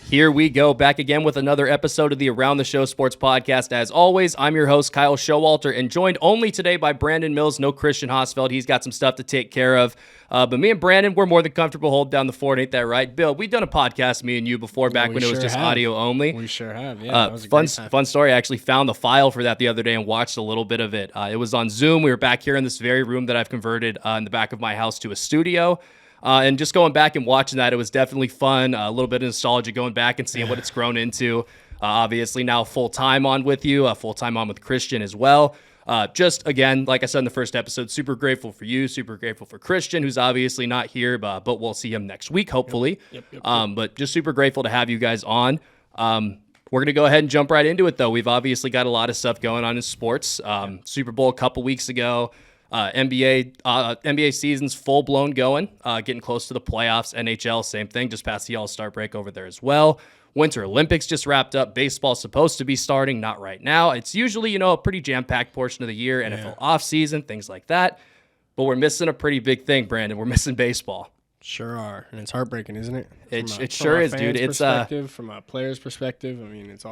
Here we go, back again with another episode of the Around the Show Sports Podcast. As always, I'm your host, Kyle Showalter, and joined only today by Brandon Mills. No Christian Hosfeld. He's got some stuff to take care of. But me and Brandon, we're more than comfortable holding down the fort. Ain't that right? Bill, we've done a podcast, me and you, before, back when it was just audio only. We sure have, yeah. That was a fun story. I actually found the file for that the other day and watched a little bit of it. It was on Zoom. We were back here in this very room that I've converted in the back of my house to a studio. And just going back and watching that, it was definitely fun. A little bit of nostalgia going back and seeing what it's grown into. Obviously now full-time on with you, full-time on with Christian as well. Just, again, like I said in the first episode, super grateful for you, super grateful for Christian, who's obviously not here, but we'll see him next week, hopefully. Yep. But just super grateful to have you guys on. We're going to go ahead and jump right into it, though. We've obviously got a lot of stuff going on in sports. Super Bowl a couple weeks ago. NBA season's full-blown going, getting close to the playoffs. NHL, same thing, just past the All-Star break over there as well. Winter Olympics just wrapped up. Baseball's supposed to be starting, not right now. It's usually, a pretty jam-packed portion of the year, NFL offseason, things like that. But we're missing a pretty big thing, Brandon. We're missing baseball. Sure are, and it's heartbreaking, isn't it? It sure is, dude. It's from a player's perspective. I mean, it's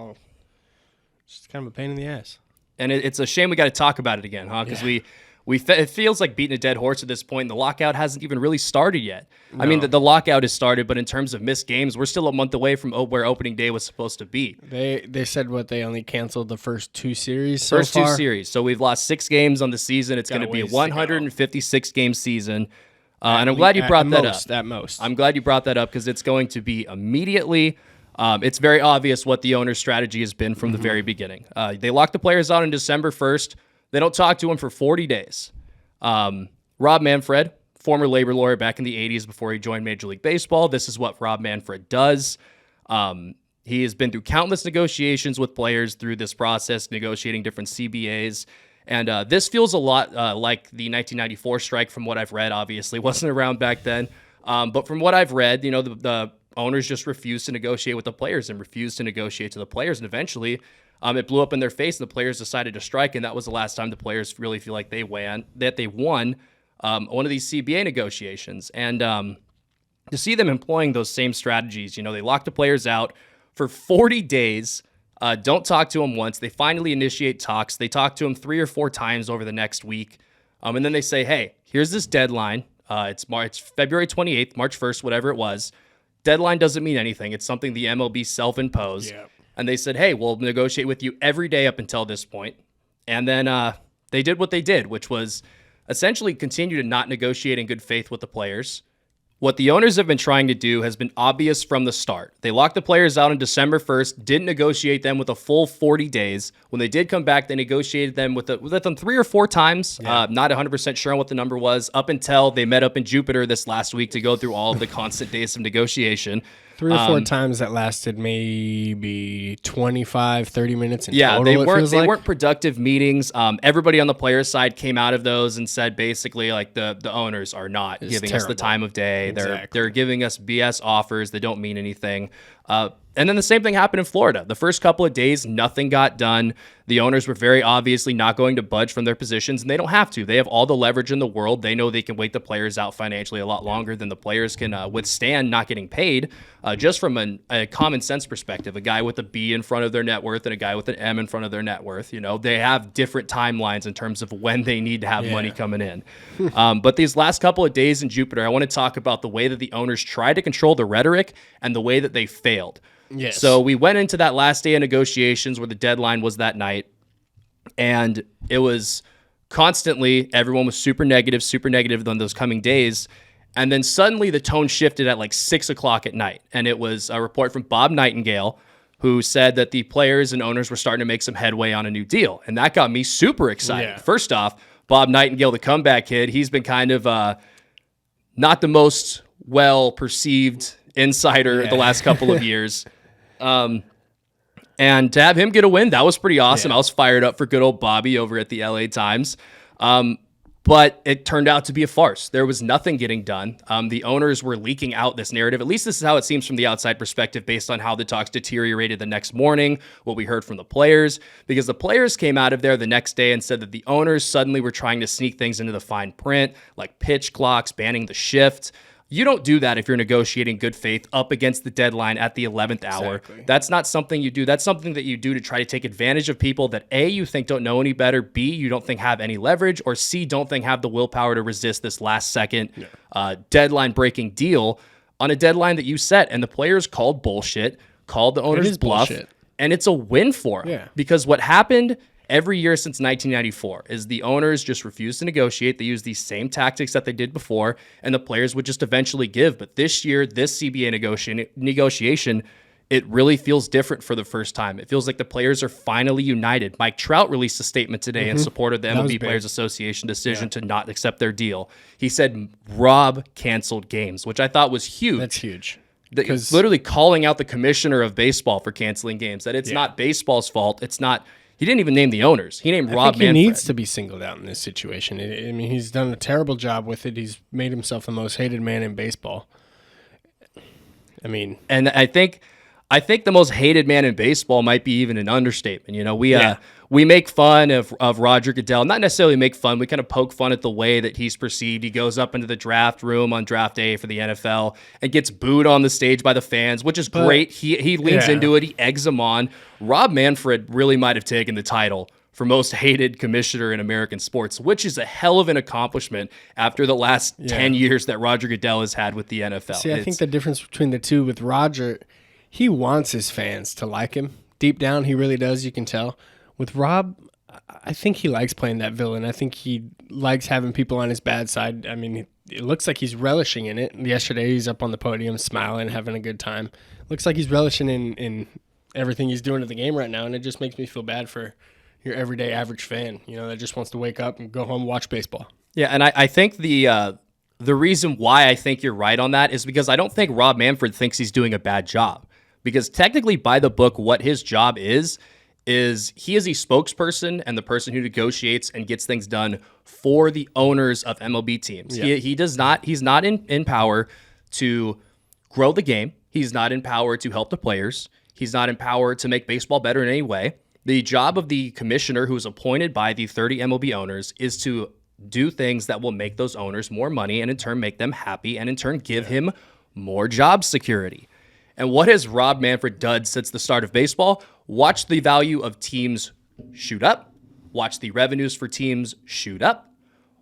just kind of a pain in the ass. And it's a shame we got to talk about it again, huh? Because it feels like beating a dead horse at this point, and the lockout hasn't even really started yet. No. I mean, the lockout has started, but in terms of missed games, we're still a month away from where opening day was supposed to be. They said they only canceled the first two series so far? So we've lost 6 games on the season. It's going to be a 156-game season. And I'm glad you brought that up. At most. I'm glad you brought that up because it's going to be immediately. It's very obvious what the owner's strategy has been from the very beginning. They locked the players out on December 1st. They don't talk to him for 40 days. Rob Manfred, former labor lawyer back in the 80s before he joined Major League Baseball. This is what Rob Manfred does. He has been through countless negotiations with players through this process, negotiating different CBAs. And this feels a lot like the 1994 strike from what I've read. Obviously, wasn't around back then. But from what I've read, the owners just refused to negotiate with the players and refused to negotiate to the players. And eventually, it blew up in their face, and the players decided to strike, and that was the last time the players really feel like they won one of these CBA negotiations. And to see them employing those same strategies, they lock the players out for 40 days, don't talk to them once. They finally initiate talks. They talk to them 3 or 4 times over the next week, and then they say, hey, here's this deadline. It's February 28th, March 1st, whatever it was. Deadline doesn't mean anything. It's something the MLB self-imposed. Yeah. And they said, hey, we'll negotiate with you every day up until this point. And then they did what they did, which was essentially continue to not negotiate in good faith with the players. What the owners have been trying to do has been obvious from the start. They locked the players out on December 1st, didn't negotiate them with a full 40 days. When they did come back, they negotiated them with them 3 or 4 times. Not 100% sure on what the number was, up until they met up in Jupiter this last week to go through all of the constant days of negotiation. 3 or 4 times that lasted maybe 25, 30 minutes in total. They weren't productive meetings. Everybody on the players' side came out of those and said basically like the owners are not giving us the time of day. Exactly. They're giving us BS offers. They don't mean anything. And then the same thing happened in Florida. The first couple of days, nothing got done. The owners were very obviously not going to budge from their positions, and they don't have to. They have all the leverage in the world. They know they can wait the players out financially a lot longer than the players can withstand not getting paid. Just from a common sense perspective, a guy with a B in front of their net worth and a guy with an M in front of their net worth, they have different timelines in terms of when they need to have money coming in. But these last couple of days in Jupiter, I want to talk about the way that the owners tried to control the rhetoric and the way that they failed. Yes. So we went into that last day of negotiations where the deadline was that night, and it was constantly, everyone was super negative on those coming days. And then suddenly the tone shifted at like 6 o'clock at night. And it was a report from Bob Nightingale, who said that the players and owners were starting to make some headway on a new deal. And that got me super excited. Yeah. First off, Bob Nightingale, the comeback kid, he's been kind of not the most well-perceived insider the last couple of years. And to have him get a win, that was pretty awesome. I was fired up for good old Bobby over at the LA Times. But it turned out to be a farce. There was nothing getting done. The owners were leaking out this narrative. At least this is how it seems from the outside perspective based on how the talks deteriorated the next morning, what we heard from the players, because the players came out of there the next day and said that the owners suddenly were trying to sneak things into the fine print, like pitch clocks, banning the shift. You don't do that if you're negotiating good faith up against the deadline at the 11th hour. Exactly. That's not something you do. That's something that you do to try to take advantage of people that A, you think don't know any better, B, you don't think have any leverage, or C, don't think have the willpower to resist this last second deadline breaking deal on a deadline that you set. And the players called bullshit, called the owner's bluff, bullshit. And it's a win for them. Yeah. Because what happened every year since 1994 is the owners just refused to negotiate. They used these same tactics that they did before, and the players would just eventually give. But this year, this CBA negotiation, it really feels different for the first time. It feels like the players are finally united. Mike Trout released a statement today in support of the MLB Players Association decision to not accept their deal. He said Rob canceled games, which I thought was huge. That's huge. Because literally calling out the commissioner of baseball for canceling games, that it's not baseball's fault. It's not. He didn't even name the owners. He named Rob Manfred. He needs to be singled out in this situation. I mean, he's done a terrible job with it. He's made himself the most hated man in baseball. I mean, and I think the most hated man in baseball might be even an understatement. You know, we make fun of Roger Goodell, not necessarily make fun. We kind of poke fun at the way that he's perceived. He goes up into the draft room on draft day for the NFL and gets booed on the stage by the fans, which is great. He leans into it. He eggs them on. Rob Manfred really might have taken the title for most hated commissioner in American sports, which is a hell of an accomplishment after the last 10 years that Roger Goodell has had with the NFL. See, I think the difference between the two with Roger, he wants his fans to like him. Deep down, he really does. You can tell. With Rob, I think he likes playing that villain. I think he likes having people on his bad side. I mean, it looks like he's relishing in it. Yesterday, he's up on the podium smiling, having a good time. Looks like he's relishing in everything he's doing to the game right now, and it just makes me feel bad for your everyday average fan, you know, that just wants to wake up and go home and watch baseball. Yeah, and I think the reason why I think you're right on that is because I don't think Rob Manfred thinks he's doing a bad job. Because technically, by the book, what his job is he is a spokesperson and the person who negotiates and gets things done for the owners of MLB teams. Yeah. He's not in power to grow the game. He's not in power to help the players. He's not in power to make baseball better in any way. The job of the commissioner, who is appointed by the 30 MLB owners, is to do things that will make those owners more money and in turn make them happy and in turn give him more job security. And what has Rob Manfred done since the start of baseball? Watch the value of teams shoot up. Watch the revenues for teams shoot up.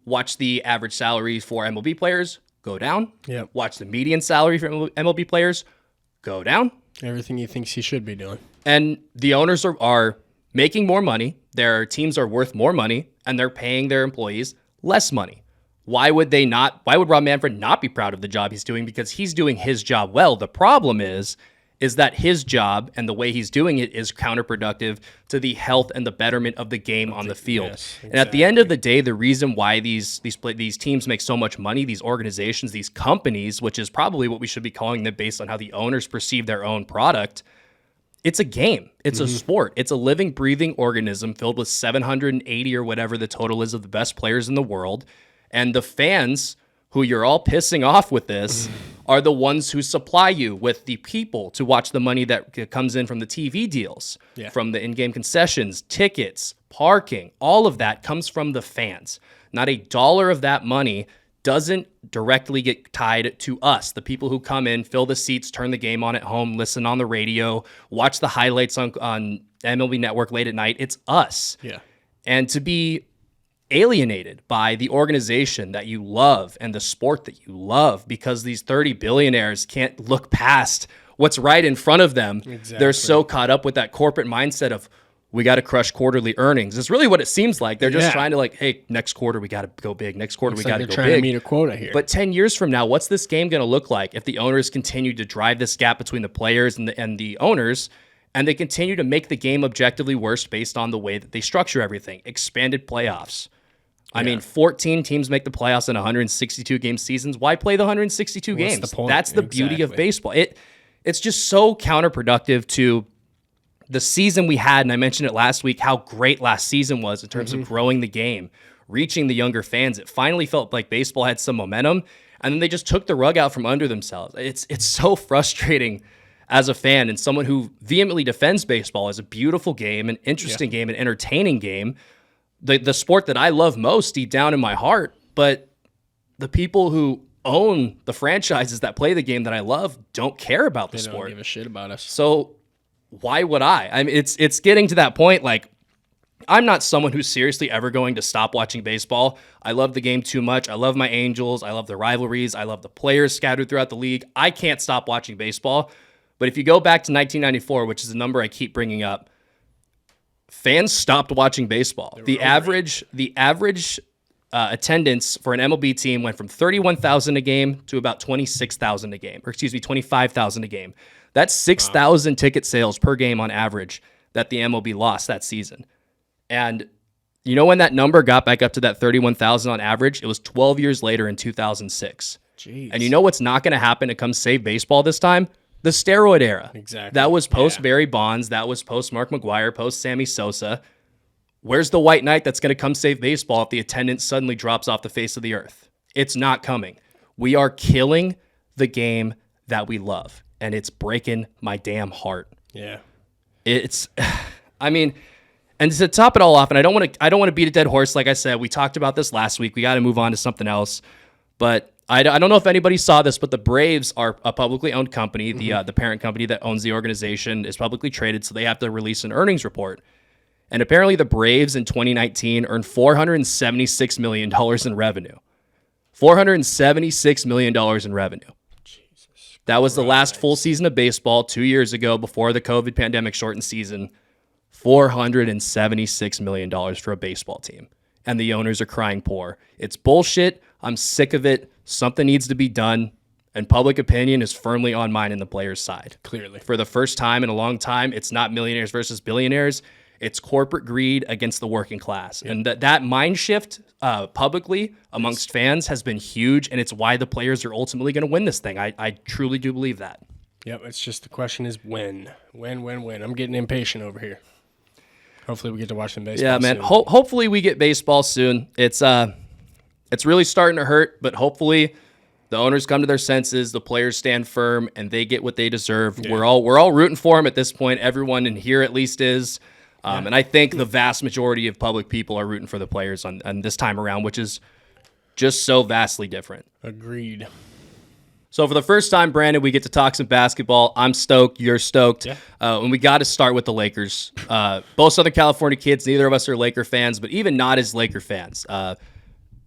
Watch the average salary for MLB players go down. Yep. Watch the median salary for MLB players go down. Everything he thinks he should be doing. And the owners are making more money. Their teams are worth more money, and they're paying their employees less money. Why would Rob Manfred not be proud of the job he's doing? Because he's doing his job well. The problem is that his job and the way he's doing it is counterproductive to the health and the betterment of the game on the field. Yes, exactly. And at the end of the day, the reason why these teams make so much money, these organizations, these companies, which is probably what we should be calling them based on how the owners perceive their own product, it's a game. It's a sport. It's a living, breathing organism filled with 780 or whatever the total is of the best players in the world. And the fans, who you're all pissing off with this, are the ones who supply you with the people to watch the money that comes in from the TV deals, from the in-game concessions, tickets, parking. All of that comes from the fans. Not a dollar of that money doesn't directly get tied to us, the people who come in, fill the seats, turn the game on at home, listen on the radio, watch the highlights on MLB Network late at night. It's us. Yeah. And to be alienated by the organization that you love and the sport that you love because these 30 billionaires can't look past what's right in front of them. Exactly. They're so caught up with that corporate mindset of, we got to crush quarterly earnings. It's really what it seems like. They're just trying to hey, next quarter we got to go big. Next quarter we got to go big. They're trying to meet a quota here. But 10 years from now, what's this game going to look like if the owners continue to drive this gap between the players and the owners, and they continue to make the game objectively worse based on the way that they structure everything? Expanded playoffs. I mean, 14 teams make the playoffs in 162 game seasons. Why play the 162 games? The point? That's the beauty of baseball. It's just so counterproductive to the season we had, and I mentioned it last week, how great last season was in terms of growing the game, reaching the younger fans. It finally felt like baseball had some momentum, and then they just took the rug out from under themselves. It's so frustrating as a fan and someone who vehemently defends baseball as a beautiful game, an interesting game, an entertaining game, the sport that I love most deep down in my heart. But the people who own the franchises that play the game that I love don't care about the They sport. don't give a shit about us. So why would I? I mean, it's getting to that point. Like, I'm not someone who's seriously ever going to stop watching baseball. I love the game too much. I love my Angels. I love the rivalries. I love the players scattered throughout the league. I can't stop watching baseball. But if you go back to 1994, which is a number I keep bringing up, fans stopped watching baseball. The average attendance for an MLB team went from 31,000 a game to about 26,000 a game, or 25,000 a game. That's 6,000 ticket sales per game on average that the MLB lost that season. And you know when that number got back up to that 31,000 on average? It was 12 years later in 2006. Jeez. And you know what's not going to happen to come save baseball this time? The steroid era. Exactly. That was post Barry Bonds. That was post Mark McGwire, post Sammy Sosa. Where's the white knight that's going to come save baseball if the attendance suddenly drops off the face of the earth? It's not coming. We are killing the game that we love, and it's breaking my damn heart. Yeah. It's, I mean, and to top it all off, and I don't want to beat a dead horse. Like I said, we talked about this last week. We got to move on to something else. But I don't know if anybody saw this, but the Braves are a publicly owned company. The parent company that owns the organization is publicly traded, so they have to release an earnings report. And apparently the Braves in 2019 earned $476 million in revenue. $476 million in revenue. Jesus. That was the last full season of baseball 2 years ago before the COVID pandemic shortened season. $476 million for a baseball team. And the owners are crying poor. It's bullshit. I'm sick of it. Something needs to be done. And public opinion is firmly on mine and the players' side. Clearly. For the first time in a long time, it's not millionaires versus billionaires. It's corporate greed against the working class. Yep. And that mind shift publicly amongst fans has been huge, and it's why the players are ultimately going to win this thing. I truly do believe that. Yep, it's just the question is when. When. I'm getting impatient over here. Hopefully we get to watch some baseball Yeah, man. soon. Hopefully we get baseball soon. It's really starting to hurt, but hopefully the owners come to their senses, the players stand firm, and they get what they deserve. Yeah. We're all rooting for them at this point. Everyone in here at least is. And I think the vast majority of public people are rooting for the players on this time around, which is just so vastly different. Agreed. So for the first time, Brandon, we get to talk some basketball. I'm stoked. You're stoked. Yeah. And we got to start with the Lakers. Both Southern California kids. Neither of us are Laker fans, but even not as Laker fans.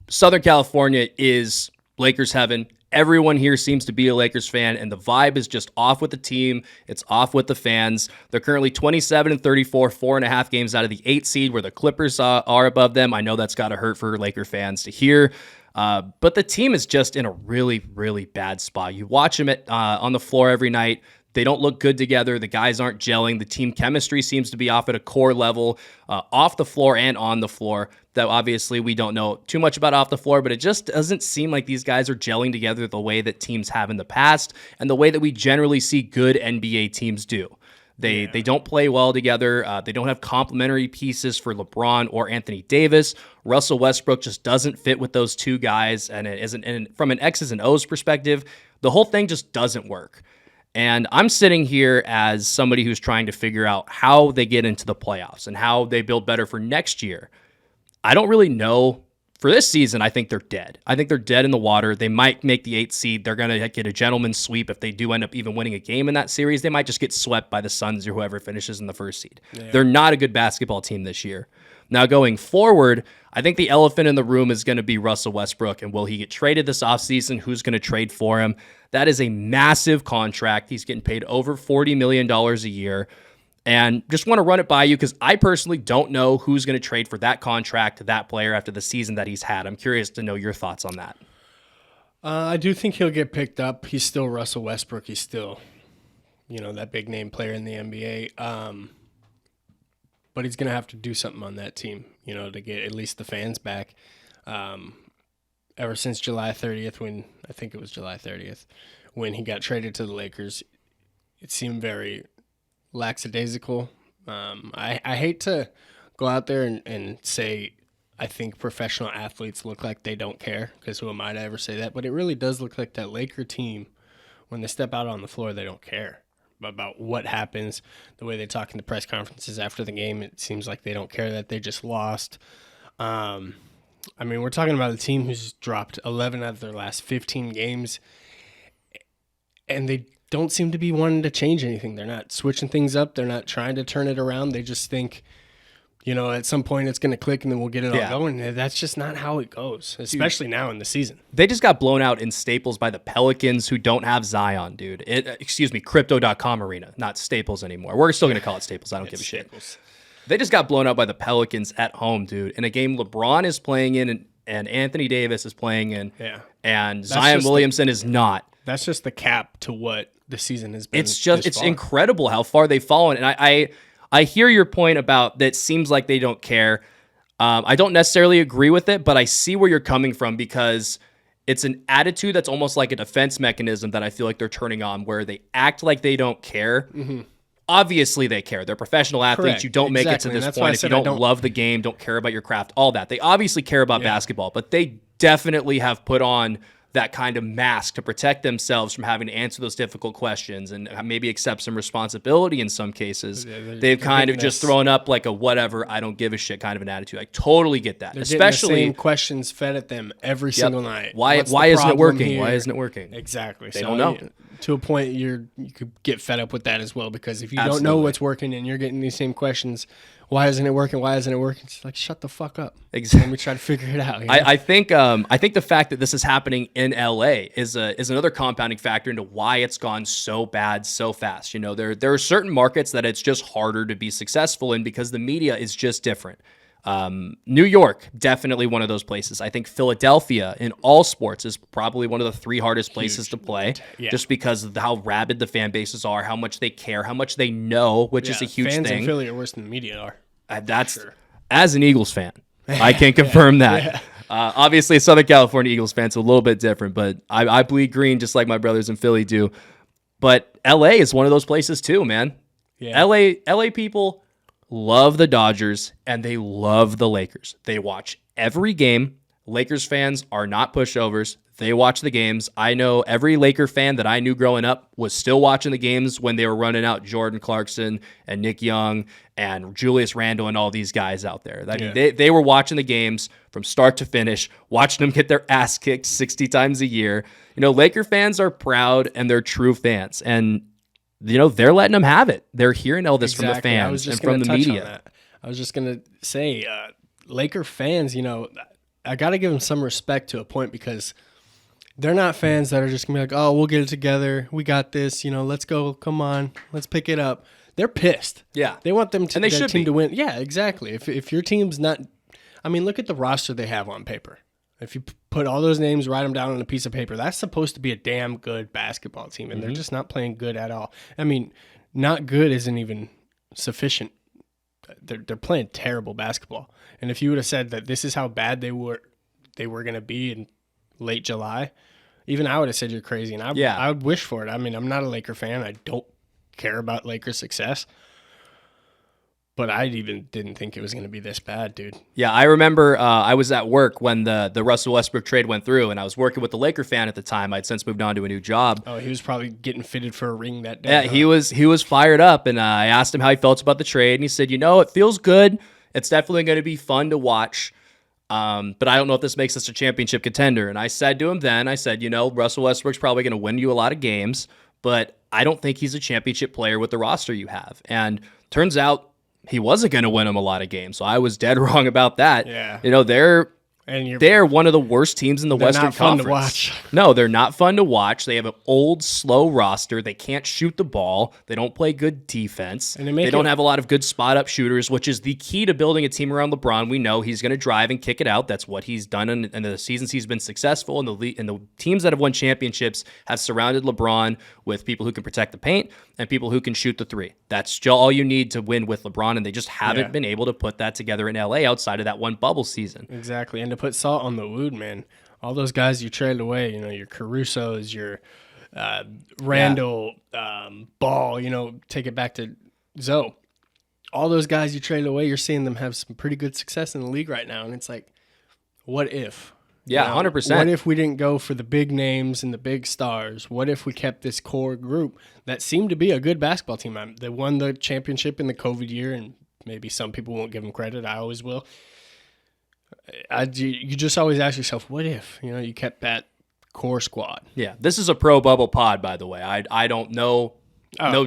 Southern California is Lakers heaven. Everyone here seems to be a Lakers fan, and the vibe is just off with the team. It's off with the fans. They're currently 27-34, 4.5 games out of the 8 seed, where the Clippers are above them. I know that's got to hurt for Laker fans to hear. But the team is just in a really, really bad spot. You watch them on the floor every night. They don't look good together. The guys aren't gelling. The team chemistry seems to be off at a core level, off the floor and on the floor. That obviously we don't know too much about off the floor, but it just doesn't seem like these guys are gelling together the way that teams have in the past and the way that we generally see good NBA teams do. They don't play well together. They don't have complementary pieces for LeBron or Anthony Davis. Russell Westbrook just doesn't fit with those two guys, and it isn't. And from an X's and O's perspective, the whole thing just doesn't work. And I'm sitting here as somebody who's trying to figure out how they get into the playoffs and how they build better for next year. I don't really know. For this season, I think they're dead. I think they're dead in the water. They might make the 8th seed. They're going to get a gentleman's sweep. If they do end up even winning a game in that series, they might just get swept by the Suns or whoever finishes in the 1st seed. Yeah. They're not a good basketball team this year. Now, going forward, I think the elephant in the room is going to be Russell Westbrook. And will he get traded this offseason? Who's going to trade for him? That is a massive contract. He's getting paid over $40 million a year. And just want to run it by you because I personally don't know who's going to trade for that contract to that player after the season that he's had. I'm curious to know your thoughts on that. I do think he'll get picked up. He's still Russell Westbrook. He's still, that big name player in the NBA. But he's going to have to do something on that team, to get at least the fans back. Ever since July 30th, when he got traded to the Lakers, it seemed very lackadaisical. I hate to go out there and say I think professional athletes look like they don't care, because who am I to ever say that? But it really does look like that Laker team, when they step out on the floor, they don't care about what happens. The way they talk in the press conferences after the game, it seems like they don't care that they just lost. I mean, we're talking about a team who's dropped 11 out of their last 15 games, and they don't seem to be wanting to change anything. They're not switching things up. They're not trying to turn it around. They just think, at some point it's going to click and then we'll get it all going. And that's just not how it goes, especially now in the season. They just got blown out in Staples by the Pelicans, who don't have Zion, dude. Crypto.com Arena, not Staples anymore. We're still going to call it Staples. I don't give a Staples. shit. They just got blown out by the Pelicans at home, dude, in a game LeBron is playing in and Anthony Davis is playing in, and Zion Williamson is not. That's just the cap to what the season has been. It's incredible how far they've fallen. And I hear your point about that seems like they don't care. I don't necessarily agree with it, but I see where you're coming from because it's an attitude that's almost like a defense mechanism that I feel like they're turning on where they act like they don't care. Mm-hmm. Obviously they care. They're professional athletes. Correct. You don't make it to this point if you don't love the game, don't care about your craft, all that. They obviously care about basketball, but they definitely have put on that kind of mask to protect themselves from having to answer those difficult questions and maybe accept some responsibility in some cases. They've kind of just thrown up like a whatever, I don't give a shit kind of an attitude. I totally get that. They're especially getting the same questions fed at them every single night. Why isn't it working? Here? Why isn't it working? Exactly. They don't know. To a point, you could get fed up with that as well because if you don't know what's working and you're getting these same questions, why isn't it working? Why isn't it working? It's like, shut the fuck up. Exactly. Let me try to figure it out. I think the fact that this is happening in LA is another compounding factor into why it's gone so bad so fast. There are certain markets that it's just harder to be successful in because the media is just different. New York, definitely one of those places. I think Philadelphia in all sports is probably one of the 3 hardest places to play just because of how rabid the fan bases are, how much they care, how much they know, which is a huge thing. Fans in Philly are worse than the media are. As an Eagles fan, I can confirm that. Obviously, a Southern California Eagles fan, so a little bit different, but I bleed green just like my brothers in Philly do. But LA is one of those places too, man. Yeah. LA people love the Dodgers, and they love the Lakers. They watch every game. Lakers fans are not pushovers. They watch the games. I know every Laker fan that I knew growing up was still watching the games when they were running out Jordan Clarkson and Nick Young and Julius Randle and all these guys out there. I mean, they were watching the games from start to finish, watching them get their ass kicked 60 times a year. Laker fans are proud and they're true fans. And they're letting them have it. They're hearing all this from the fans and from the media. I was just going to say, Laker fans, I got to give them some respect to a point because they're not fans that are just going to be like, oh, we'll get it together. We got this. Let's go. Come on. Let's pick it up. They're pissed. Yeah. They want them to, and their team to win. Yeah, exactly. If your team's not, look at the roster they have on paper. If you put all those names, write them down on a piece of paper, that's supposed to be a damn good basketball team, and they're just not playing good at all. Not good isn't even sufficient. They're playing terrible basketball. And if you would have said that this is how bad they were going to be in late July, even I would have said you're crazy. And I would wish for it. I'm not a Laker fan. I don't care about Lakers' success. But I even didn't think it was going to be this bad, dude. Yeah, I remember I was at work when the Russell Westbrook trade went through, and I was working with the Laker fan at the time. I'd since moved on to a new job. Oh, he was probably getting fitted for a ring that day. Yeah, huh? He was fired up, and I asked him how he felt about the trade, and he said, it feels good. It's definitely going to be fun to watch, but I don't know if this makes us a championship contender. And I said to him then, Russell Westbrook's probably going to win you a lot of games, but I don't think he's a championship player with the roster you have. And turns out, he wasn't going to win them a lot of games, so I was dead wrong about that. Yeah. They're one of the worst teams in the Western Conference. They're not fun to watch. No, they're not fun to watch. They have an old, slow roster. They can't shoot the ball. They don't play good defense. And they don't have a lot of good spot-up shooters, which is the key to building a team around LeBron. We know he's going to drive and kick it out. That's what he's done in the seasons he's been successful. And the teams that have won championships have surrounded LeBron with people who can protect the paint and people who can shoot the three. That's all you need to win with LeBron, and they just haven't been able to put that together in LA outside of that one bubble season. Exactly, and to put salt on the wound, man. All those guys you traded away, your Carusos, your Randall, Ball, take it back to Zoe. All those guys you traded away, you're seeing them have some pretty good success in the league right now, and it's like, what if? Yeah, 100%. What if we didn't go for the big names and the big stars? What if we kept this core group that seemed to be a good basketball team? They won the championship in the COVID year, and maybe some people won't give them credit. I always will. You just always ask yourself, what if, you kept that core squad? Yeah, this is a pro bubble pod, by the way. I don't know. No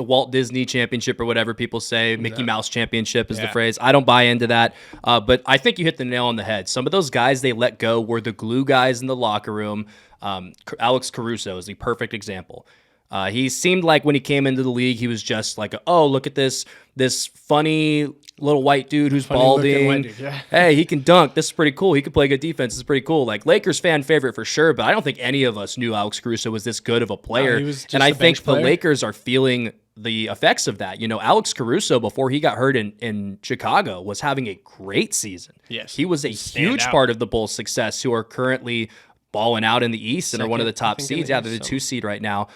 Walt Disney championship or whatever people say. Mickey Mouse championship is the phrase. I don't buy into that. But I think you hit the nail on the head. Some of those guys they let go were the glue guys in the locker room. Alex Caruso is the perfect example. He seemed like when he came into the league, he was just like, oh, look at this funny little white dude who's balding. White dude, yeah. Hey, he can dunk. This is pretty cool. He could play good defense. This is pretty cool. Like Lakers fan favorite for sure, but I don't think any of us knew Alex Caruso was this good of a player. He was just and I a think bench the player. Lakers are feeling the effects of that. Alex Caruso, before he got hurt in Chicago, was having a great season. Yes. He was a huge part of the Bulls' success, who are currently balling out in the East and are one of the top seeds. Yeah, they're the 2 seed right now.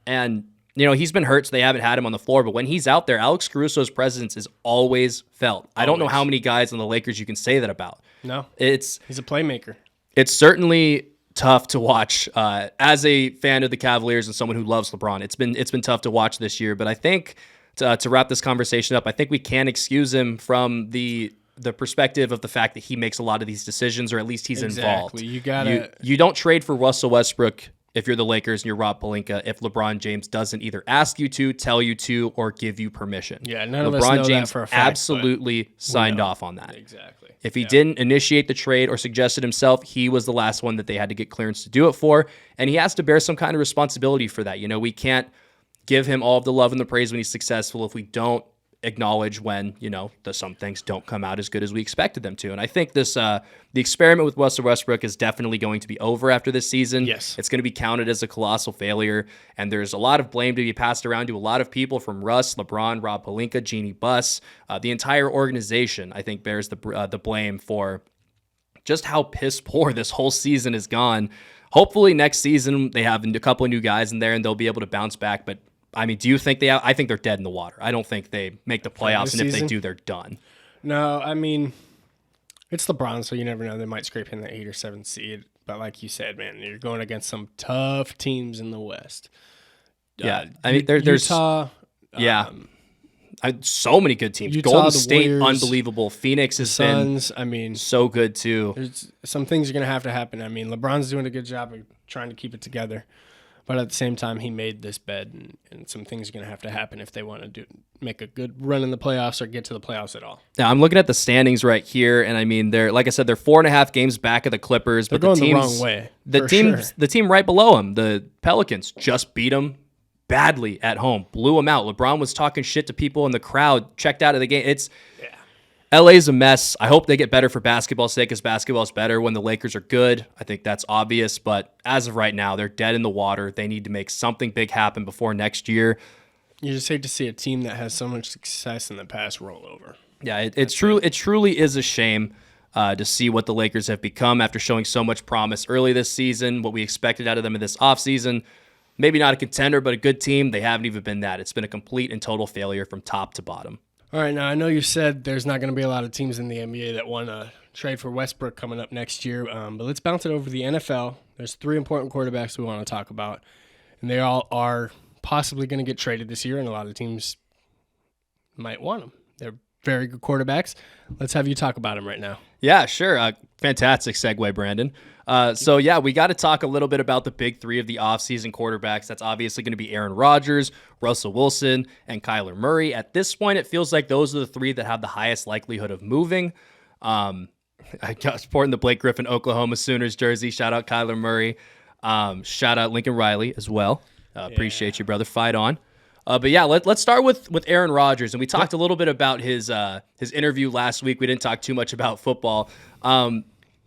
And he's been hurt, so they haven't had him on the floor. But when he's out there, Alex Caruso's presence is always felt. I don't know how many guys on the Lakers you can say that about. No, he's a playmaker. It's certainly tough to watch as a fan of the Cavaliers and someone who loves LeBron. It's been tough to watch this year. But I think to wrap this conversation up, I think we can excuse him from the perspective of the fact that he makes a lot of these decisions, or at least he's involved. You don't trade for Russell Westbrook if you're the Lakers and you're Rob Pelinka, if LeBron James doesn't either ask you to, tell you to, or give you permission. Yeah, none of us know James that for a fact, absolutely signed off on that. Exactly. If he didn't initiate the trade or suggest it himself, he was the last one that they had to get clearance to do it for, and he has to bear some kind of responsibility for that. We can't give him all of the love and the praise when he's successful if we don't acknowledge when some things don't come out as good as we expected them to. And I think this the experiment with Russell Westbrook is definitely going to be over after this season. Yes, it's going to be counted as a colossal failure, and there's a lot of blame to be passed around to a lot of people, from Russ, LeBron, Rob Pelinka, Jeannie Buss. The entire organization, I think, bears the blame for just how piss poor this whole season has gone. Hopefully next season they have a couple of new guys in there and they'll be able to bounce back. But I mean, do you think I think they're dead in the water. I don't think they make the playoffs, and if they do, they're done. No, I mean, it's LeBron, so you never know. They might scrape in the 8 or 7 seed. But like you said, man, you're going against some tough teams in the West. Yeah, I mean, there's Utah. So many good teams. Utah, Golden the State, Warriors, unbelievable. Phoenix has Suns, been so good too. There's some things are going to have to happen. I mean, LeBron's doing a good job of trying to keep it together. But at the same time, he made this bed, and some things are going to have to happen if they want to make a good run in the playoffs or get to the playoffs at all. Now, I'm looking at the standings right here, and I mean, they're, like I said, they're 4.5 games back of the Clippers. They're but going the wrong way. The team right below them, the Pelicans, just beat them badly at home, blew them out. LeBron was talking shit to people in the crowd, checked out of the game. LA's a mess. I hope they get better for basketball's sake, because basketball's better when the Lakers are good. I think that's obvious, but as of right now, they're dead in the water. They need to make something big happen before next year. You just hate to see a team that has so much success in the past roll over. Yeah, it truly is a shame to see what the Lakers have become after showing so much promise early this season, what we expected out of them in this offseason. Maybe not a contender, but a good team. They haven't even been that. It's been a complete and total failure from top to bottom. All right, now I know you said there's not going to be a lot of teams in the NBA that want to trade for Westbrook coming up next year, but let's bounce it over to the NFL. There's 3 important quarterbacks we want to talk about, and they all are possibly going to get traded this year, and a lot of teams might want them. They're very good quarterbacks. Let's have you talk about them right now. Yeah, sure. Fantastic segue, Brandon. We got to talk a little bit about the big 3 of the offseason quarterbacks. That's obviously going to be Aaron Rodgers, Russell Wilson, and Kyler Murray. At this point, it feels like those are the 3 that have the highest likelihood of moving. I got sporting the Blake Griffin Oklahoma Sooners jersey. Shout out Kyler Murray. Shout out Lincoln Riley as well. Appreciate you, brother. Fight on. Let's start with Aaron Rodgers, and we talked a little bit about his interview last week. We didn't talk too much about football.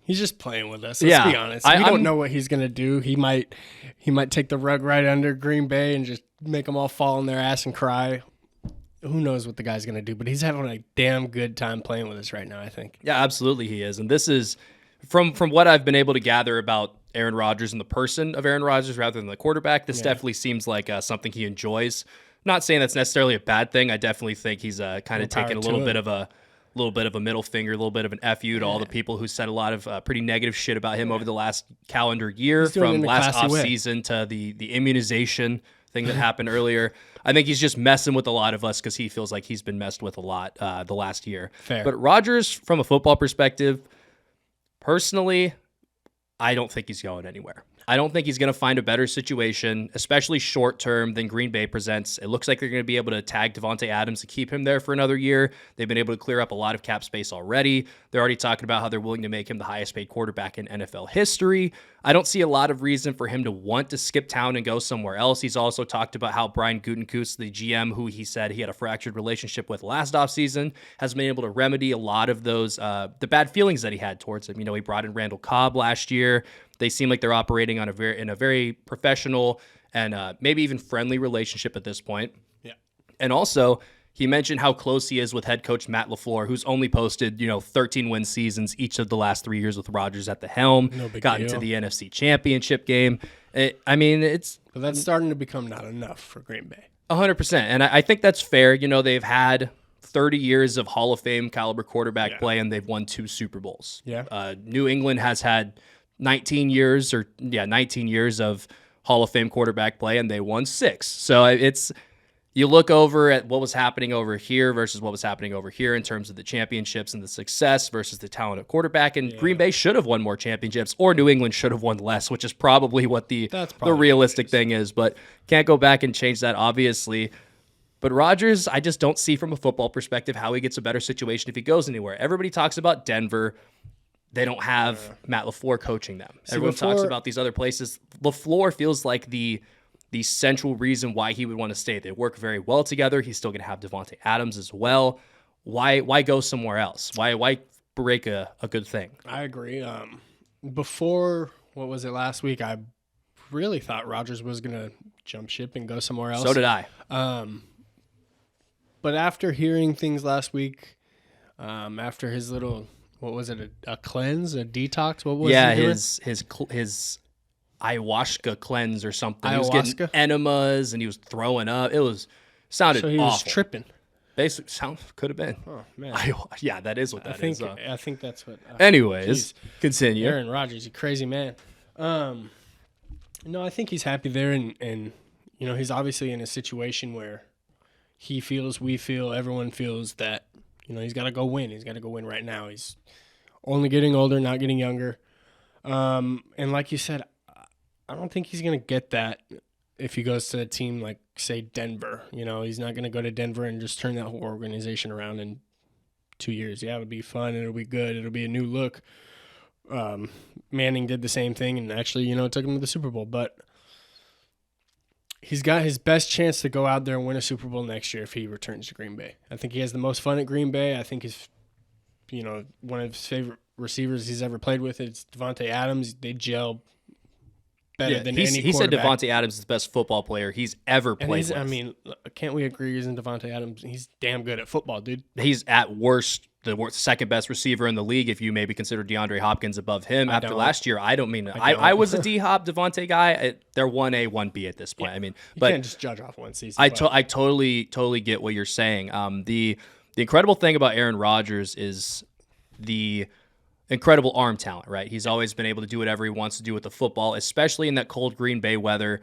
He's just playing with us. Let's be honest. We don't know what he's gonna do. He might take the rug right under Green Bay and just make them all fall on their ass and cry. Who knows what the guy's gonna do? But he's having a damn good time playing with us right now, I think. Yeah, absolutely he is. And this is from what I've been able to gather about Aaron Rodgers and the person of Aaron Rodgers rather than the quarterback. This definitely seems like something he enjoys. Not saying that's necessarily a bad thing. I definitely think he's kind of taking a little bit of a middle finger, a little bit of an FU to all the people who said a lot of pretty negative shit about him over the last calendar year, from last offseason to the immunization thing that happened earlier. I think he's just messing with a lot of us because he feels like he's been messed with a lot the last year. Fair. But Rodgers, from a football perspective, Personally, I don't think he's going anywhere. I don't think he's going to find a better situation, especially short term, than Green Bay presents. It looks like they're going to be able to tag Davante Adams to keep him there for another year. They've been able to clear up a lot of cap space already. They're already talking about how they're willing to make him the highest paid quarterback in NFL history. I don't see a lot of reason for him to want to skip town and go somewhere else. He's also talked about how Brian Gutekunst, the GM, who he said he had a fractured relationship with last offseason, has been able to remedy a lot of those the bad feelings that he had towards him. You know, he brought in Randall Cobb last year. They seem like they're operating on in a very professional and maybe even friendly relationship at this point. Yeah. And also, he mentioned how close he is with head coach Matt LaFleur, who's only posted, 13-win seasons each of the last 3 years with Rodgers at the helm. No big gotten deal. to the NFC Championship game. It's But that's starting to become not enough for Green Bay. 100%. And I think that's fair. You know, they've had 30 years of Hall of Fame caliber quarterback play, and they've won 2 Super Bowls. Yeah. New England has had 19 years of Hall of Fame quarterback play, and they won 6. So you look over at what was happening over here versus what was happening over here in terms of the championships and the success versus the talent of quarterback. And Green Bay should have won more championships, or New England should have won less, which is probably what the realistic thing is. But can't go back and change that, obviously. But Rodgers, I just don't see from a football perspective how he gets a better situation if he goes anywhere. Everybody talks about Denver. They don't have Matt LaFleur coaching them. Everyone talks about these other places. LaFleur feels like the central reason why he would want to stay. They work very well together. He's still going to have Davante Adams as well. Why go somewhere else? Why break a good thing? I agree. Before, what was it, last week, I really thought Rodgers was going to jump ship and go somewhere else. So did I. But after hearing things last week, after his little... What was it? A cleanse, a detox? What was he doing? his ayahuasca cleanse or something. Ayahuasca? He was getting enemas and he was throwing up. Sounded So he awful. was tripping. Basically, could have been. Oh man, yeah, that is what that is. I think that's what. Anyways, continue. Aaron Rodgers, you crazy man. No, I think he's happy there, and he's obviously in a situation where he feels, we feel, everyone feels that he's got to go win. He's got to go win right now. He's only getting older, not getting younger. And like you said, I don't think he's going to get that if he goes to a team like, say, Denver. He's not going to go to Denver and just turn that whole organization around in 2 years. Yeah, it'll be fun. It'll be good. It'll be a new look. Manning did the same thing and actually, took him to the Super Bowl. But he's got his best chance to go out there and win a Super Bowl next year if he returns to Green Bay. I think he has the most fun at Green Bay. I think he's, one of his favorite receivers he's ever played with. It's Davante Adams. They gel better than any quarterback. He said Davante Adams is the best football player he's ever played with. I mean, can't we agree isn't Davante Adams? He's damn good at football, dude. He's at worst the second best receiver in the league if you maybe consider DeAndre Hopkins above him. After last year, I was a D-Hop Davante guy. They're 1A, 1B at this point. Yeah. You can't just judge off one season. I totally get what you're saying. The incredible thing about Aaron Rodgers is the incredible arm talent, right? He's always been able to do whatever he wants to do with the football, especially in that cold Green Bay weather.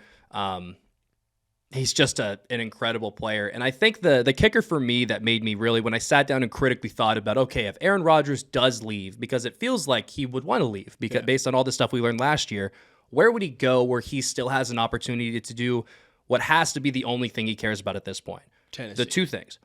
He's just an incredible player. And I think the kicker for me that made me really, when I sat down and critically thought about, okay, if Aaron Rodgers does leave, because it feels like he would want to leave, because based on all the stuff we learned last year, where would he go where he still has an opportunity to do what has to be the only thing he cares about at this point? Tennessee. The two things,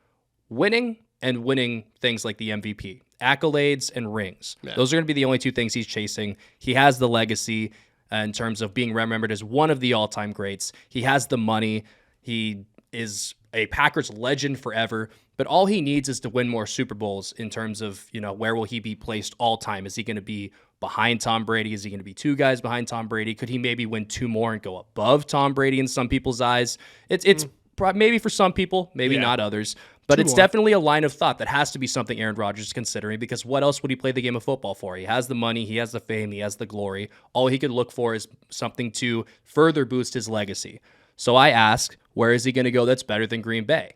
winning and winning things like the MVP, accolades and rings. Yeah. Those are going to be the only two things he's chasing. He has the legacy in terms of being remembered as one of the all-time greats. He has the money. He is a Packers legend forever, but all he needs is to win more Super Bowls in terms of, where will he be placed all time? Is he going to be behind Tom Brady? Is he going to be 2 guys behind Tom Brady? Could he maybe win 2 more and go above Tom Brady in some people's eyes? It's maybe for some people, maybe not others. But it's definitely a line of thought that has to be something Aaron Rodgers is considering, because what else would he play the game of football for? He has the money, he has the fame, he has the glory. All he could look for is something to further boost his legacy. So I ask, where is he going to go that's better than Green Bay?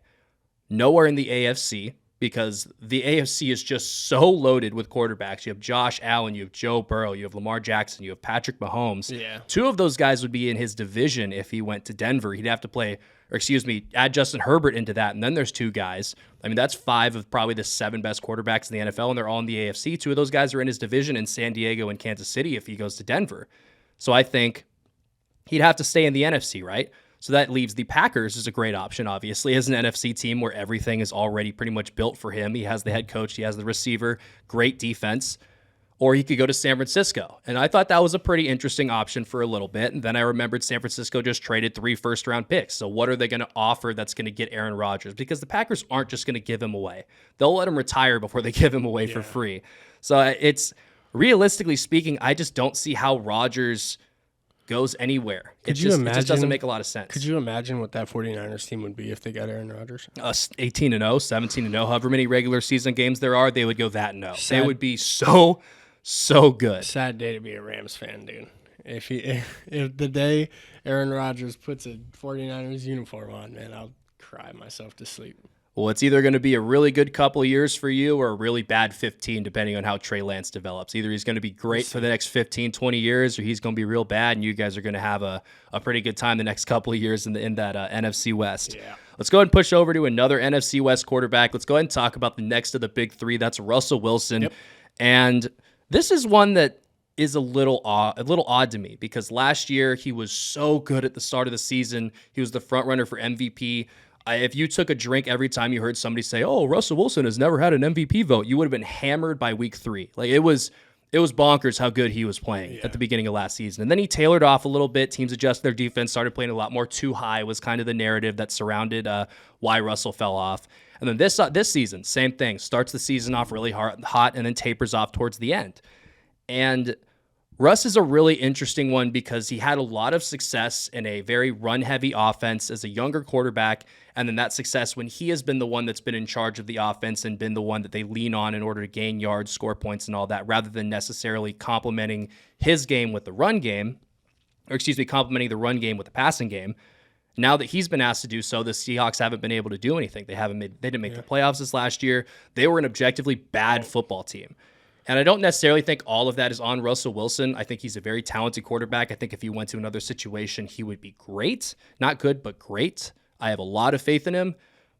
Nowhere in the AFC. because the AFC is just so loaded with quarterbacks. You have Josh Allen, you have Joe Burrow, you have Lamar Jackson, you have Patrick Mahomes. Yeah. Two of those guys would be in his division if he went to Denver. He'd have to add Justin Herbert into that, and then there's two guys. I mean, that's 5 of probably the 7 best quarterbacks in the NFL, and they're all in the AFC. 2 of those guys are in his division in San Diego and Kansas City if he goes to Denver. So I think he'd have to stay in the NFC, right? So that leaves the Packers as a great option, obviously, as an NFC team where everything is already pretty much built for him. He has the head coach, he has the receiver, great defense. Or he could go to San Francisco. And I thought that was a pretty interesting option for a little bit. And then I remembered San Francisco just traded 3 first-round picks. So what are they going to offer that's going to get Aaron Rodgers? Because the Packers aren't just going to give him away. They'll let him retire before they give him away for free. So it's, realistically speaking, I just don't see how Rodgers goes anywhere. It just doesn't make a lot of sense. Could you imagine what that 49ers team would be if they got Aaron Rodgers? 18-0, 17-0, however many regular season games there are, they would go that no. They would be so good. Sad day to be a Rams fan, dude. If the day Aaron Rodgers puts a 49ers uniform on, man, I'll cry myself to sleep. Well, it's either going to be a really good couple of years for you or a really bad 15, depending on how Trey Lance develops. Either he's going to be great for the next 15, 20 years, or he's going to be real bad, and you guys are going to have a pretty good time the next couple of years in that NFC West. Yeah. Let's go ahead and push over to another NFC West quarterback. Let's go ahead and talk about the next of the big 3. That's Russell Wilson. Yep. And this is one that is a little odd to me because last year he was so good at the start of the season. He was the front runner for MVP. If you took a drink every time you heard somebody say, "Oh, Russell Wilson has never had an MVP vote," you would have been hammered by week 3. Like it was bonkers how good he was playing at the beginning of last season. And then he tailored off a little bit. Teams adjusted their defense, started playing a lot more too high was kind of the narrative that surrounded why Russell fell off. And then this season, same thing. Starts the season off really hot and then tapers off towards the end. And Russ is a really interesting one because he had a lot of success in a very run-heavy offense as a younger quarterback, and then that success when he has been the one that's been in charge of the offense and been the one that they lean on in order to gain yards, score points, and all that, rather than necessarily complementing his game with the run game, complementing the run game with the passing game. Now that he's been asked to do so, the Seahawks haven't been able to do anything. They didn't make the playoffs this last year. They were an objectively bad football team. And I don't necessarily think all of that is on Russell Wilson. I think he's a very talented quarterback. I think if he went to another situation, he would be great. Not good, but great. I have a lot of faith in him,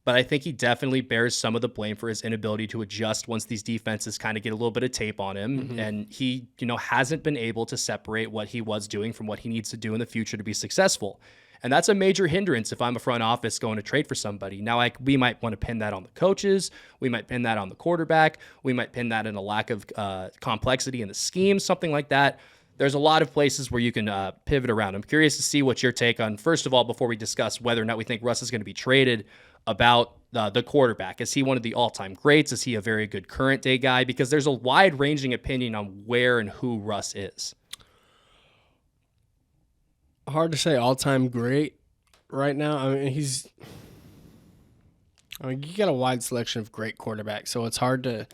but I think he definitely bears some of the blame for his inability to adjust once these defenses kind of get a little bit of tape on him. Mm-hmm. And he, hasn't been able to separate what he was doing from what he needs to do in the future to be successful. And that's a major hindrance if I'm a front office going to trade for somebody. Now, we might want to pin that on the coaches. We might pin that on the quarterback. We might pin that in a lack of complexity in the scheme, something like that. There's a lot of places where you can pivot around. I'm curious to see what your take on, first of all, before we discuss whether or not we think Russ is going to be traded, about the quarterback. Is he one of the all-time greats? Is he a very good current-day guy? Because there's a wide-ranging opinion on where and who Russ is. Hard to say all-time great right now. I mean, you got a wide selection of great quarterbacks, so it's hard to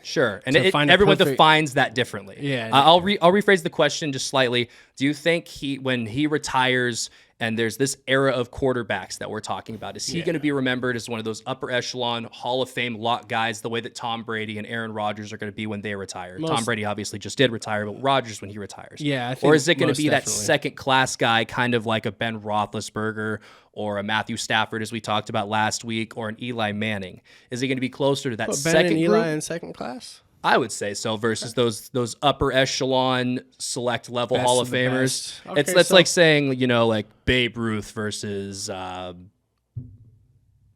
and everyone defines that differently. Yeah, I'll rephrase the question just slightly. Do you think when he retires and there's this era of quarterbacks that we're talking about, is he going to be remembered as one of those upper echelon Hall of Fame lock guys, the way that Tom Brady and Aaron Rodgers are going to be when they retire? Tom Brady obviously just did retire, but Rodgers when he retires. Yeah, I think or is it going to be that second class guy, kind of like a Ben Roethlisberger or a Matthew Stafford, as we talked about last week, or an Eli Manning? Is he going to be closer to that second Ben and group? Eli in second class? I would say so, versus those upper echelon select level Hall of Famers. Okay, it's like saying, like Babe Ruth versus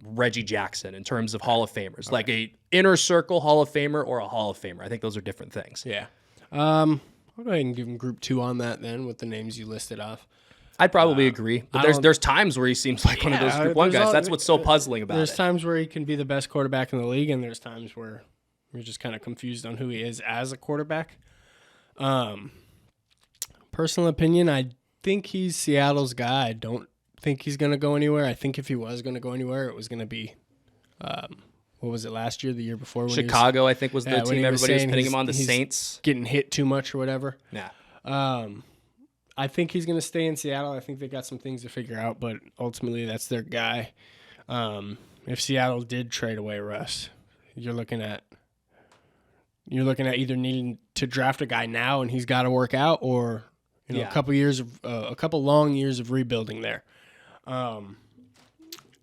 Reggie Jackson in terms of Hall of Famers. Okay. Like a inner circle Hall of Famer or a Hall of Famer. I think those are different things. Yeah. I'll go ahead and give him group 2 on that then with the names you listed off. I'd probably agree. But there's times where he seems like one of those group 1 guys. That's what's so puzzling about it. There's times where he can be the best quarterback in the league, and there's times where we're just kind of confused on who he is as a quarterback. Personal opinion, I think he's Seattle's guy. I don't think he's going to go anywhere. I think if he was going to go anywhere, it was going to be, what was it, last year, the year before? When Chicago, I think, was the team everybody was pinning him on, the Saints. Getting hit too much or whatever. Yeah. I think he's going to stay in Seattle. I think they got some things to figure out, but ultimately that's their guy. If Seattle did trade away Russ, you're looking at either needing to draft a guy now and he's got to work out, or a couple long years of rebuilding there. And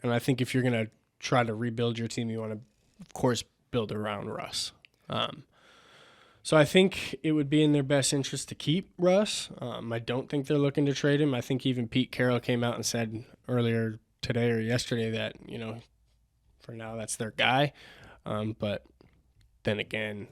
I think if you're gonna try to rebuild your team, you want to, of course, build around Russ. So I think it would be in their best interest to keep Russ. I don't think they're looking to trade him. I think even Pete Carroll came out and said earlier today or yesterday that, for now that's their guy. But then again,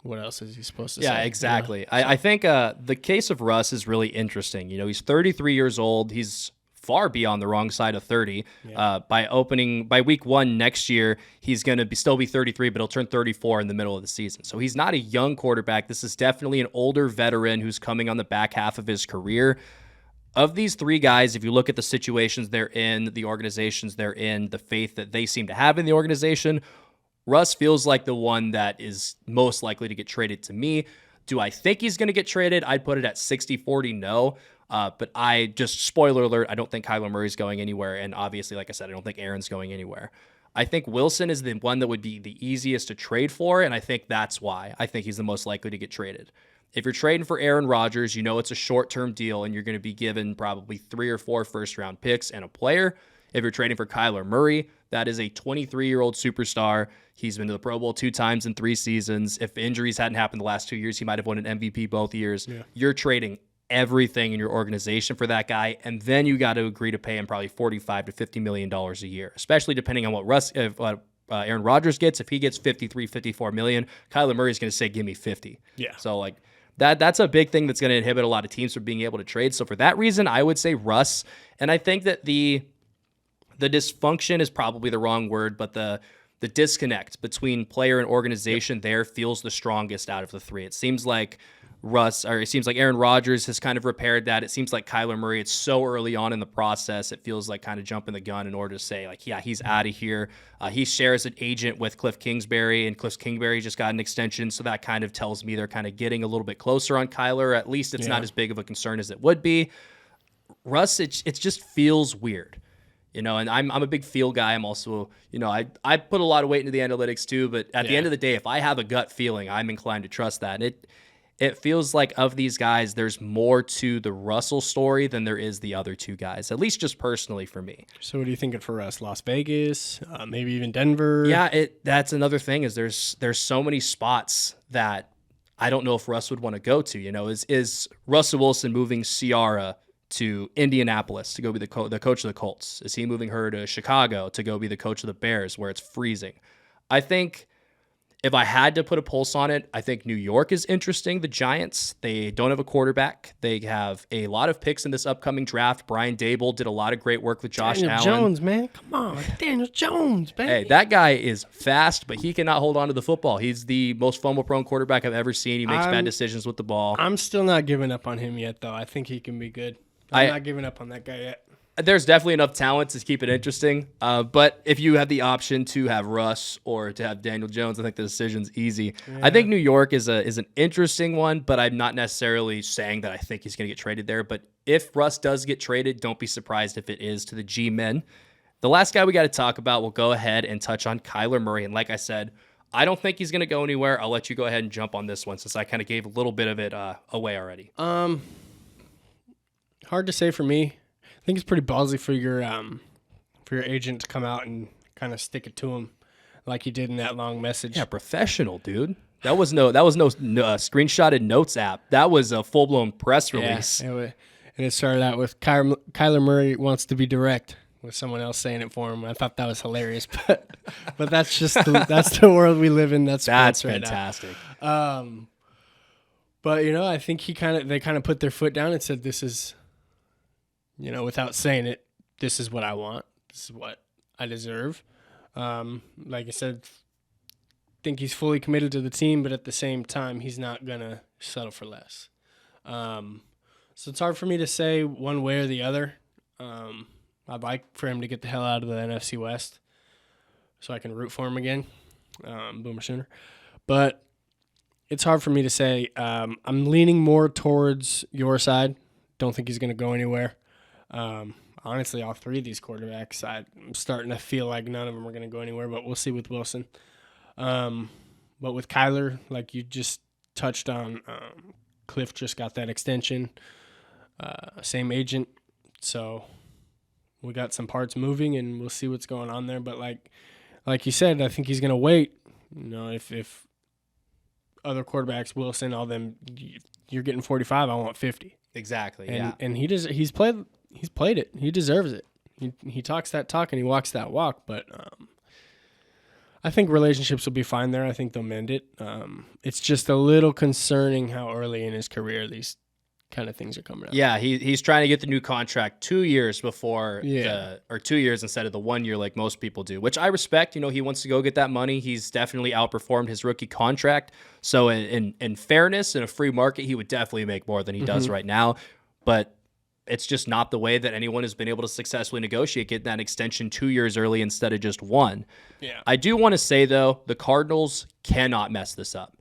what else is he supposed to say? Yeah, exactly. I think the case of Russ is really interesting. He's 33 years old. He's far beyond the wrong side of 30. Yeah. By week 1 next year, he's going to still be 33, but he'll turn 34 in the middle of the season. So he's not a young quarterback. This is definitely an older veteran who's coming on the back half of his career. Of these three guys, if you look at the situations they're in, the organizations they're in, the faith that they seem to have in the organization, Russ feels like the one that is most likely to get traded to me. Do I think he's going to get traded? I'd put it at 60-40 no. But spoiler alert, I don't think Kyler Murray's going anywhere. And obviously, like I said, I don't think Aaron's going anywhere. I think Wilson is the one that would be the easiest to trade for, and I think that's why. I think he's the most likely to get traded. If you're trading for Aaron Rodgers, it's a short-term deal, and you're going to be given probably 3 or 4 first-round picks and a player. If you're trading for Kyler Murray, that is a 23-year-old superstar. He's been to the Pro Bowl 2 times in 3 seasons. If injuries hadn't happened the last 2 years, he might have won an MVP both years. Yeah. You're trading everything in your organization for that guy, and then you got to agree to pay him probably $45 to $50 million a year, especially depending on what Aaron Rodgers gets. If he gets $53-54 million, Kyler Murray is going to say, give me 50. Yeah. So that's a big thing that's going to inhibit a lot of teams from being able to trade. So for that reason, I would say Russ. And I think that the dysfunction is probably the wrong word, but the disconnect between player and organization there feels the strongest out of the three. It seems like Aaron Rodgers has kind of repaired that. It seems like Kyler Murray, it's so early on in the process, it feels like kind of jumping the gun in order to say, he's out of here. He shares an agent with Cliff Kingsbury, and Cliff Kingsbury just got an extension, so that kind of tells me they're kind of getting a little bit closer on Kyler. At least it's not as big of a concern as it would be. Russ, it just feels weird. And I'm a big feel guy. I'm also, I put a lot of weight into the analytics too, but at the end of the day, if I have a gut feeling, I'm inclined to trust that. And it feels like of these guys, there's more to the Russell story than there is the other two guys, at least just personally for me. So what are you thinking for us? Las Vegas, maybe even Denver? Yeah, that's another thing is there's so many spots that I don't know if Russ would want to go to. Is Russell Wilson moving Ciara to Indianapolis to go be the coach of the Colts? Is he moving her to Chicago to go be the coach of the Bears where it's freezing? I think if I had to put a pulse on it, I think New York is interesting. The Giants, they don't have a quarterback. They have a lot of picks in this upcoming draft. Brian Dable did a lot of great work with Josh Allen. Daniel Jones, man. Come on. Daniel Jones, baby. Hey, that guy is fast, but he cannot hold on to the football. He's the most fumble-prone quarterback I've ever seen. He makes bad decisions with the ball. I'm still not giving up on him yet, though. I think he can be good. I'm not giving up on that guy yet. There's definitely enough talent to keep it interesting. But if you have the option to have Russ or to have Daniel Jones, I think the decision's easy. Yeah. I think New York is an interesting one, but I'm not necessarily saying that I think he's going to get traded there. But if Russ does get traded, don't be surprised if it is to the G-Men. The last guy we got to talk about, we'll go ahead and touch on Kyler Murray. And like I said, I don't think he's going to go anywhere. I'll let you go ahead and jump on this one since I kind of gave a little bit of it away already. Hard to say for me. I think it's pretty ballsy for your agent to come out and kind of stick it to him like he did in that long message. Yeah, professional, dude. That was no screenshotted notes app. That was a full blown press release. Yeah, and it started out with Kyler Murray wants to be direct, with someone else saying it for him. I thought that was hilarious, but that's just that's the world we live in. That's fantastic. Right, but I think they kind of put their foot down and said, "This is." Without saying it, this is what I want. This is what I deserve. Like I said, think he's fully committed to the team, but at the same time, he's not going to settle for less. So it's hard for me to say one way or the other. I'd like for him to get the hell out of the NFC West so I can root for him again. Boomer Sooner. But it's hard for me to say. I'm leaning more towards your side. Don't think he's going to go anywhere. Honestly, all three of these quarterbacks, I'm starting to feel like none of them are going to go anywhere, but we'll see with Wilson. But with Kyler, like you just touched on, Cliff just got that extension, same agent. So we got some parts moving, and we'll see what's going on there. But like you said, I think he's going to wait. If other quarterbacks, Wilson, all them, you're getting 45, I want 50. Exactly. And he's played it. He deserves it. He talks that talk and he walks that walk. But I think relationships will be fine there. I think they'll mend it. It's just a little concerning how early in his career these kind of things are coming up. Yeah, he's trying to get the new contract 2 years before, 2 years instead of the 1 year like most people do, which I respect. He wants to go get that money. He's definitely outperformed his rookie contract. So in fairness, in a free market, he would definitely make more than he does right now. But it's just not the way that anyone has been able to successfully negotiate getting that extension 2 years early instead of just one. Yeah. I do want to say, though, the Cardinals cannot mess this up.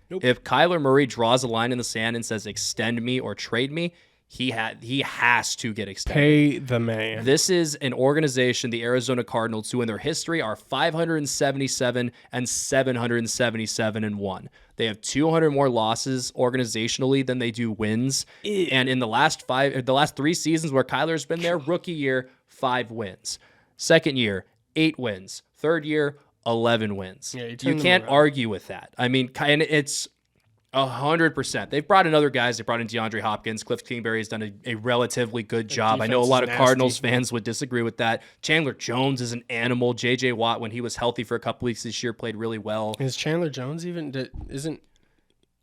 Nope. If Kyler Murray draws a line in the sand and says extend me or trade me, he has to get extended. Pay the man. This is an organization, the Arizona Cardinals, who in their history are 577 and 777-1. They have 200 more losses organizationally than they do wins. And in the last 3 seasons where Kyler's been there, rookie year, 5 wins. Second year, 8 wins. Third year, 11 wins. Yeah, you can't argue with that. I mean, and it's 100%. They've brought in other guys. They brought in DeAndre Hopkins. Cliff Kingsbury has done a relatively good job. I know a lot of Cardinals fans would disagree with that. Chandler Jones is an animal. J.J. Watt, when he was healthy for a couple weeks this year, played really well. Is Chandler Jones isn't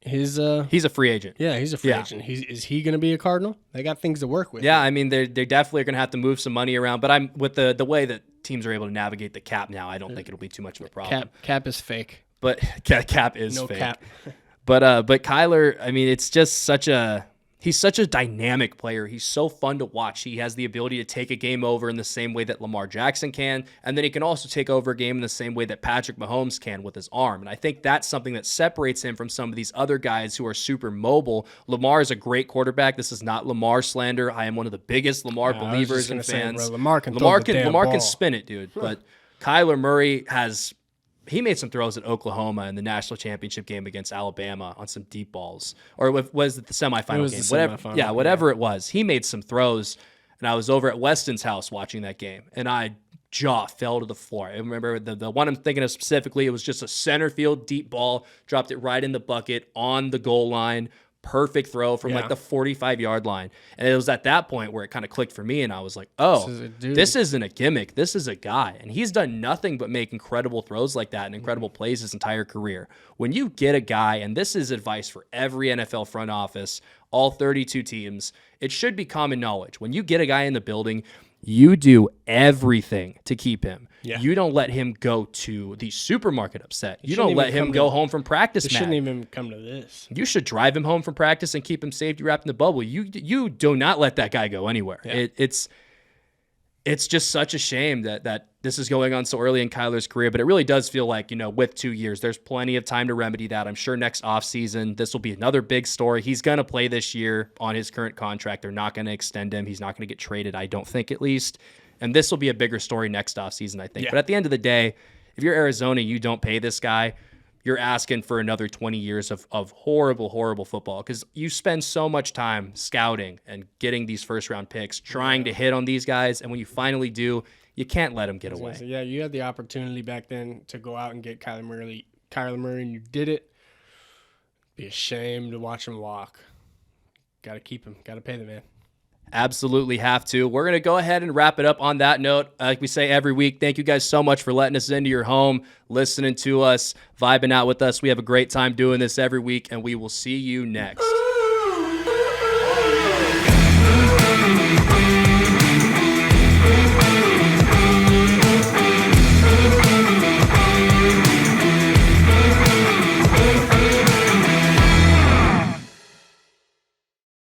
his He's a free agent. Yeah, he's a free agent. Is he going to be a Cardinal? They got things to work with. Yeah, I mean, they're definitely going to have to move some money around, but I'm with the way that teams are able to navigate the cap now, I don't think it'll be too much of a problem. Cap is fake. But cap is fake. Cap. But Kyler, I mean, it's just he's such a dynamic player. He's so fun to watch. He has the ability to take a game over in the same way that Lamar Jackson can, and then he can also take over a game in the same way that Patrick Mahomes can with his arm. And I think that's something that separates him from some of these other guys who are super mobile. Lamar is a great quarterback. This is not Lamar slander. I am one of the biggest Lamar believers and fans. Lamar can spin it, dude. But Kyler Murray he made some throws at Oklahoma in the national championship game against Alabama on some deep balls. Or was it the semifinal game? Whatever it was. He made some throws, and I was over at Weston's house watching that game, and jaw fell to the floor. I remember the one I'm thinking of specifically, it was just a center field deep ball, dropped it right in the bucket on the goal line. Perfect throw from like the 45-yard line. And it was at that point where it kind of clicked for me, and I was like, this isn't a gimmick. This is a guy. And he's done nothing but make incredible throws like that and incredible plays his entire career. When you get a guy, and this is advice for every NFL front office, all 32 teams, it should be common knowledge. When you get a guy in the building, you do everything to keep him. Yeah. You don't let him go to the supermarket upset. You don't let him go home from practice mad. It shouldn't even come to this. You should drive him home from practice and keep him safety wrapped in the bubble. You do not let that guy go anywhere. Yeah. It's just such a shame that this is going on so early in Kyler's career, but it really does feel like, with 2 years, there's plenty of time to remedy that. I'm sure next offseason, this will be another big story. He's going to play this year on his current contract. They're not going to extend him. He's not going to get traded, I don't think, at least. And this will be a bigger story next offseason, I think. Yeah. But at the end of the day, if you're Arizona, you don't pay this guy, you're asking for another 20 years of horrible, horrible football, because you spend so much time scouting and getting these first-round picks, trying to hit on these guys, and when you finally do, you can't let them get away. Yeah, you had the opportunity back then to go out and get Kyler Murray, and you did it. Be a shame to watch him walk. Got to keep him. Got to pay the man. Absolutely have to. We're going to go ahead and wrap it up on that note. Like we say every week, thank you guys so much for letting us into your home, listening to us, vibing out with us. We have a great time doing this every week, and we will see you next.